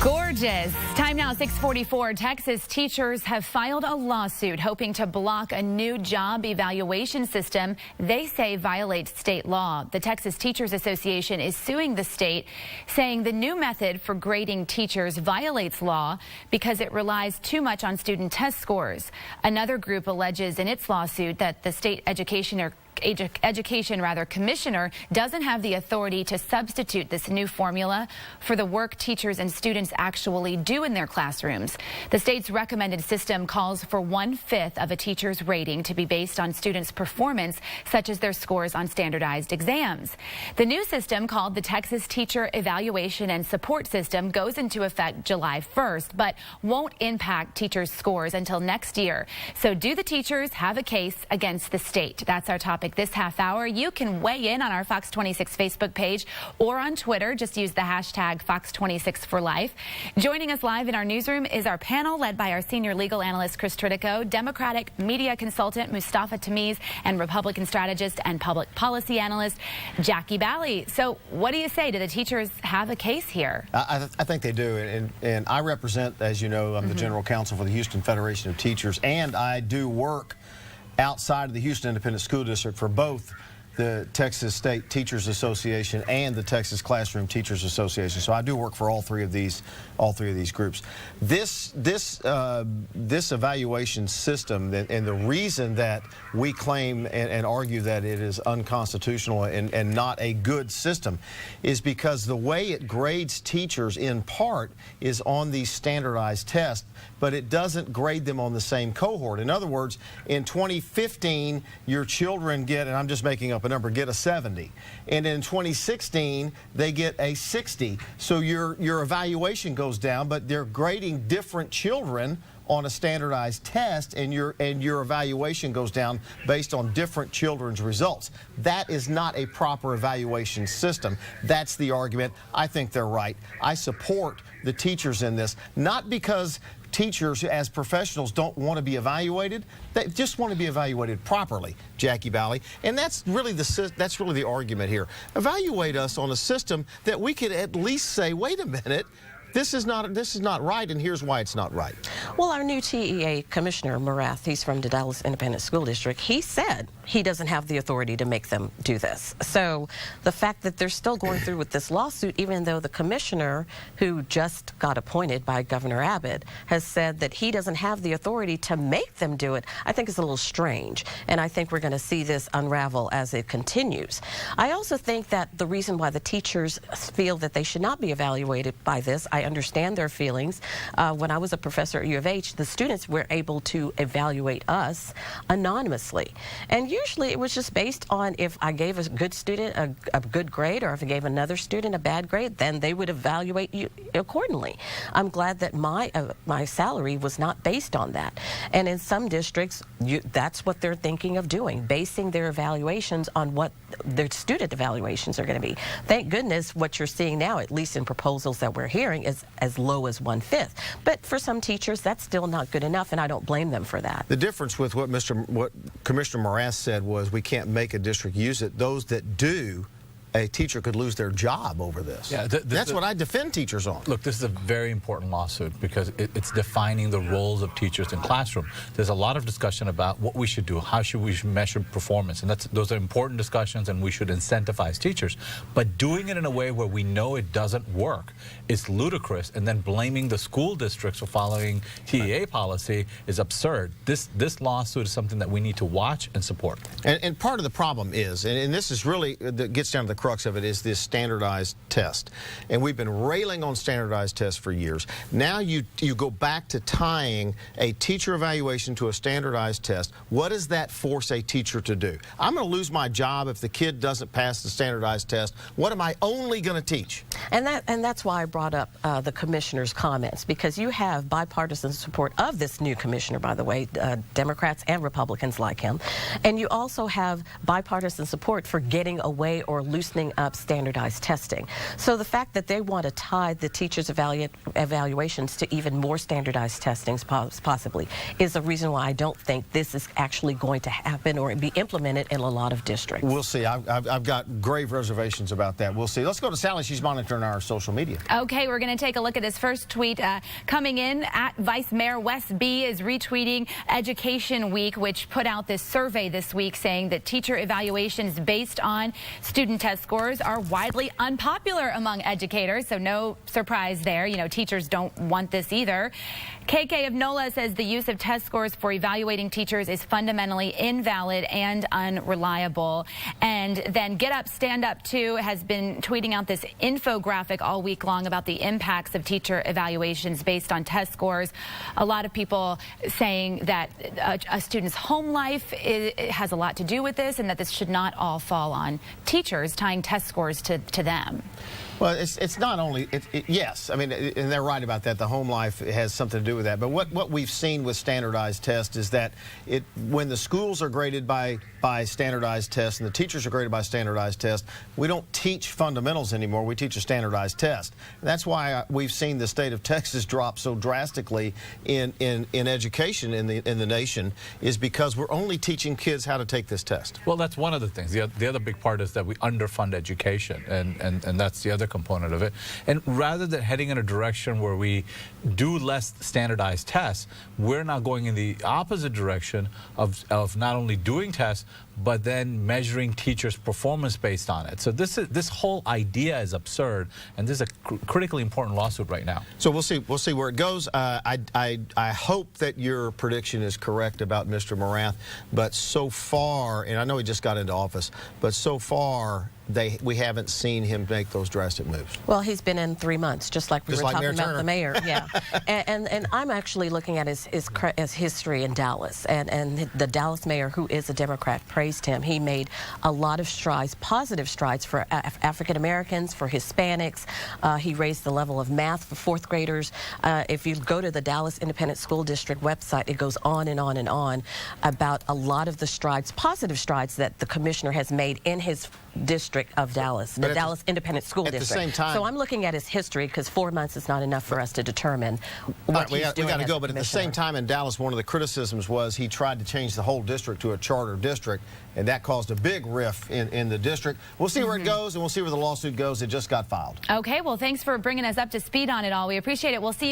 Gorgeous. Time now, 6:44. Texas teachers have filed a lawsuit hoping to block a new job evaluation system they say violates state law. The Texas Teachers Association is suing the state, saying the new method for grading teachers violates law because it relies too much on student test scores. Another group alleges in its lawsuit that the state education commissioner doesn't have the authority to substitute this new formula for the work teachers and students actually do in their classrooms. The state's recommended system calls for 1/5 of a teacher's rating to be based on students' performance, such as their scores on standardized exams. The new system, called the Texas Teacher Evaluation and Support System, goes into effect July 1st, but won't impact teachers' scores until next year. So do the teachers have a case against the state? That's our topic this half hour. You can weigh in on our Fox 26 Facebook page or on Twitter. Just use the hashtag Fox26forlife. Joining us live in our newsroom is our panel, led by our senior legal analyst Chris Tritico, Democratic media consultant Mustafa Tamiz, and Republican strategist and public policy analyst Jackie Bally. So what do you say? Do the teachers have a case here? I think they do, and I represent, as you know, I'm the general counsel for the Houston Federation of Teachers, and I do work outside of the Houston Independent School District for both the Texas State Teachers Association and the Texas Classroom Teachers Association. So I do work for all three of these groups. This evaluation system, and the reason that we claim and argue that it is unconstitutional and not a good system, is because the way it grades teachers in part is on these standardized tests, but it doesn't grade them on the same cohort. In other words, in 2015, your children get, and I'm just making up a number, get a 70. And in 2016, they get a 60. So your evaluation goes down, but they're grading different children on a standardized test, and your evaluation goes down based on different children's results. That is not a proper evaluation system. That's the argument. I think they're right. I support the teachers in this, not because teachers as professionals don't want to be evaluated. They just want to be evaluated properly, Jackie Bally. And that's really the argument here. Evaluate us on a system that we could at least say, wait a minute, this is not right, and here's why it's not right. Well, our new TEA Commissioner, Morath, he's from the Dallas Independent School District, he said he doesn't have the authority to make them do this. So the fact that they're still going through with this lawsuit, even though the commissioner, who just got appointed by Governor Abbott, has said that he doesn't have the authority to make them do it, I think is a little strange. And I think we're going to see this unravel as it continues. I also think that the reason why the teachers feel that they should not be evaluated by this, I understand their feelings. When I was a professor at U of H, the students were able to evaluate us anonymously. And usually it was just based on if I gave a good student a good grade, or if I gave another student a bad grade, then they would evaluate you accordingly. I'm glad that my salary was not based on that. And in some districts, that's what they're thinking of doing, basing their evaluations on what their student evaluations are going to be. Thank goodness what you're seeing now, at least in proposals that we're hearing, is as low as 1/5. But for some teachers, that's still not good enough, and I don't blame them for that. The difference with what Commissioner Morath said was we can't make a district use it. Those that do, a teacher could lose their job over this. Yeah, that's what I defend teachers on. Look, this is a very important lawsuit because it's defining the roles of teachers in classroom. There's a lot of discussion about what we should do, how should we measure performance, and those are important discussions, and we should incentivize teachers. But doing it in a way where we know it doesn't work is ludicrous, and then blaming the school districts for following TEA policy is absurd. This lawsuit is something that we need to watch and support. And part of the problem is, and this is really, that gets down to the crux of it, is this standardized test. And we've been railing on standardized tests for years. Now you go back to tying a teacher evaluation to a standardized test. What does that force a teacher to do? I'm going to lose my job if the kid doesn't pass the standardized test. What am I only going to teach? And that's why I brought up the commissioner's comments, because you have bipartisan support of this new commissioner, by the way, Democrats and Republicans like him. And you also have bipartisan support for getting away or loosening loosening up standardized testing. So the fact that they want to tie the teachers' evaluations to even more standardized testings possibly is a reason why I don't think this is actually going to happen or be implemented in a lot of districts. We'll see. I've got grave reservations about that. We'll see. Let's go to Sally. She's monitoring our social media. Okay, we're going to take a look at this first tweet coming in. At Vice Mayor Wes B is retweeting Education Week, which put out this survey this week saying that teacher evaluations based on student test scores are widely unpopular among educators. So no surprise there. You know, teachers don't want this either. KK of NOLA says the use of test scores for evaluating teachers is fundamentally invalid and unreliable. And then Get Up, Stand Up too has been tweeting out this infographic all week long about the impacts of teacher evaluations based on test scores. A lot of people saying that a student's home life has a lot to do with this, and that this should not all fall on teachers, tying test scores to them. Well, it's not only, yes, I mean, and they're right about that. The home life has something to do with that. But what we've seen with standardized tests is that when the schools are graded by standardized tests and the teachers are graded by standardized tests, we don't teach fundamentals anymore. We teach a standardized test. And that's why we've seen the state of Texas drop so drastically in education in the nation, is because we're only teaching kids how to take this test. Well, that's one of the things. The other big part is that we underfund education, and that's the other component of it. And rather than heading in a direction where we do less standardized tests, we're now going in the opposite direction of not only doing tests, but then measuring teachers' performance based on it. So this whole idea is absurd, and this is a critically important lawsuit right now. So we'll see where it goes. I hope that your prediction is correct about Mr. Morath, but so far, and I know he just got into office, but so far we haven't seen him make those drastic moves. Well, he's been in 3 months, just like we were talking about the mayor. Yeah, and I'm actually looking at his history in Dallas, and the Dallas mayor, who is a Democrat, praised him. He made a lot of strides, positive strides for African Americans, for Hispanics. He raised the level of math for fourth graders. If you go to the Dallas Independent School District website, it goes on and on and on about a lot of the strides, positive strides that the commissioner has made in his district of Dallas, the Dallas Independent School District. At the same time, so I'm looking at his history, because 4 months is not enough for us to determine what he's doing. We got to go, but at the same time in Dallas, one of the criticisms was he tried to change the whole district to a charter district, and that caused a big rift in the district. We'll see where it goes, and we'll see where the lawsuit goes. It just got filed. Okay, well, thanks for bringing us up to speed on it all. We appreciate it. We'll see you